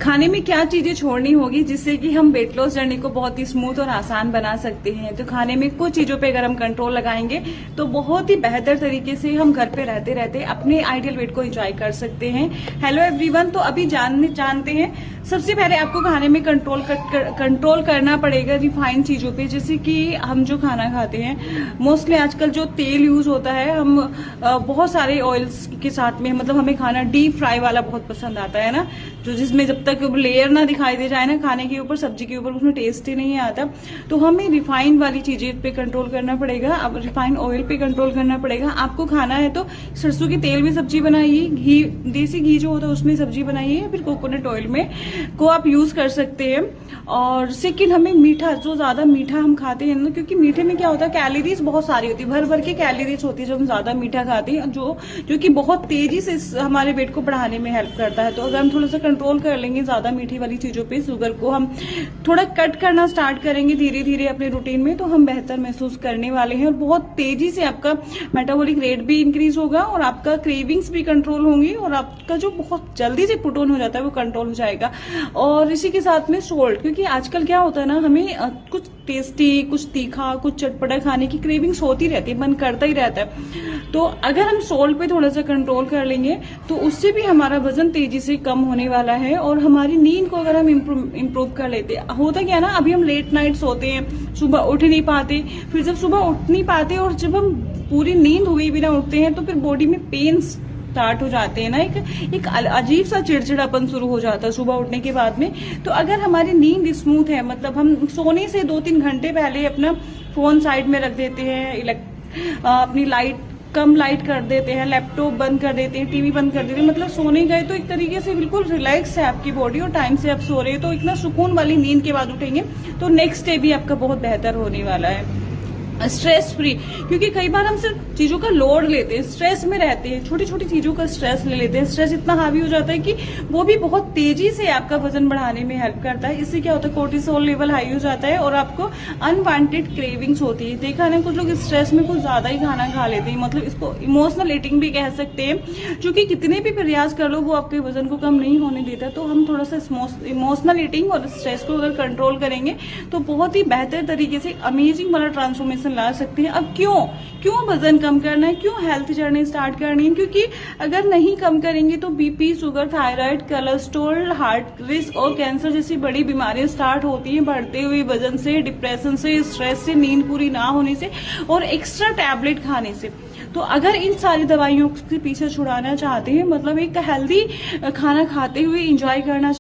खाने में क्या चीजें छोड़नी होगी जिससे कि हम वेट लॉस जर्नी को बहुत ही स्मूथ और आसान बना सकते हैं। तो खाने में कुछ चीजों पे अगर हम कंट्रोल लगाएंगे तो बहुत ही बेहतर तरीके से हम घर पे रहते रहते अपने आइडियल वेट को एंजॉय कर सकते हैं। हेलो एवरीवन, तो अभी जानते हैं सबसे पहले आपको खाने में कंट्रोल करना पड़ेगा रिफाइंड चीजों पे। जैसे कि हम जो खाना खाते हैं मोस्टली आजकल जो तेल यूज होता है, हम बहुत सारे ऑयल्स के साथ में, मतलब हमें खाना डीप फ्राई वाला बहुत पसंद आता है ना, जो जिसमें जब तक लेयर ना दिखाई दे जाए ना खाने के ऊपर, सब्जी के ऊपर, उसमें टेस्ट ही नहीं आता। तो हमें रिफाइंड वाली चीजें पे कंट्रोल करना पड़ेगा। अब रिफाइंड ऑयल पे कंट्रोल करना पड़ेगा। आपको खाना है तो सरसों के तेल में सब्जी बनाइए, घी, देसी घी जो होता है उसमें सब्जी बनाइए, या फिर कोकोनट ऑयल में को आप यूज कर सकते हैं। और सेकंड, हमें मीठा, जो ज्यादा मीठा हम खाते हैं ना, क्योंकि मीठे में क्या होता है, कैलोरीज बहुत सारी होती है, भर भर के कैलोरीज होती है जब हम ज्यादा मीठा खाते हैं, जो कि बहुत तेजी से हमारे वेट को बढ़ाने में हेल्प करता है। तो अगर हम थोड़ा सा कंट्रोल कर लेंगे ज्यादा मीठी वाली चीजों पे, शुगर को हम थोड़ा कट करना स्टार्ट करेंगे धीरे धीरे अपने रूटीन में, तो हम बेहतर महसूस करने वाले हैं। और बहुत तेजी से आपका मेटाबॉलिक रेट भी इंक्रीज होगा और आपका क्रेविंग्स भी कंट्रोल होंगी, और आपका जो बहुत जल्दी से पुट ऑन हो जाता है वो कंट्रोल हो जाएगा। और इसी के साथ में सोल्ट, क्योंकि आजकल क्या होता है ना, हमें कुछ टेस्टी, कुछ तीखा, कुछ चटपटा खाने की क्रेविंग्स होती रहती है, मन करता ही रहता है। तो अगर हम सोल्ट पे थोड़ा सा कंट्रोल कर लेंगे तो उससे भी हमारा वजन तेजी से कम होने वाला है। और हमारी नींद को अगर हम इम्प्रूव कर लेते, होता क्या ना, अभी हम लेट नाइट सोते हैं, सुबह उठ नहीं पाते, फिर जब सुबह उठ नहीं पाते और जब हम पूरी नींद हुई बिना उठते हैं तो फिर बॉडी में पेन स्टार्ट हो जाते हैं ना, एक अजीब सा चिड़चिड़ापन शुरू हो जाता है सुबह उठने के बाद में। तो अगर हमारी नींद स्मूथ है, मतलब हम सोने से 2-3 घंटे पहले अपना फोन साइड में रख देते हैं, अपनी लाइट कम लाइट कर देते हैं, लैपटॉप बंद कर देते हैं, टीवी बंद कर देते हैं, मतलब सोने गए तो एक तरीके से बिल्कुल रिलैक्स है आपकी बॉडी, और टाइम से आप सो रहे हो तो इतना सुकून वाली नींद के बाद उठेंगे तो नेक्स्ट डे भी आपका बहुत बेहतर होने वाला है। स्ट्रेस फ्री, क्योंकि कई बार हम सिर्फ चीजों का लोड लेते हैं, स्ट्रेस में रहते हैं, छोटी छोटी चीजों का स्ट्रेस ले लेते हैं। स्ट्रेस इतना हावी हो जाता है कि वो भी बहुत तेजी से आपका वजन बढ़ाने में हेल्प करता है। इससे क्या होता है, कोर्टिसोल लेवल हाई हो जाता है और आपको अनवांटेड क्रेविंग्स होती है। देखा है ना, कुछ लोग स्ट्रेस में कुछ ज्यादा ही खाना खा लेते हैं, मतलब इसको इमोशनल ईटिंग भी कह सकते हैं, क्योंकि कितने भी प्रयास कर लो वो आपके वजन को कम नहीं होने देता। तो हम थोड़ा सा इमोशनल ईटिंग और स्ट्रेस को अगर कंट्रोल करेंगे तो बहुत ही बेहतर तरीके से अमेजिंग वाला ट्रांसफॉर्मेशन ला सकते हैं। अब क्यों वजन कम करना है, क्यों हेल्थ जर्नी स्टार्ट करनी है, क्योंकि अगर नहीं कम करेंगे तो BP, sugar, thyroid, cholesterol, heart risk और कैंसर जैसी बड़ी बीमारियां स्टार्ट होती हैं बढ़ते हुए वजन से, डिप्रेशन से, स्ट्रेस से, नींद पूरी ना होने से और एक्स्ट्रा टैबलेट खाने से। तो अगर इन सारी दवाइयों के पीछे छुड़ाना चाहते हैं, मतलब एक हेल्दी खाना खाते हुए एंजॉय करना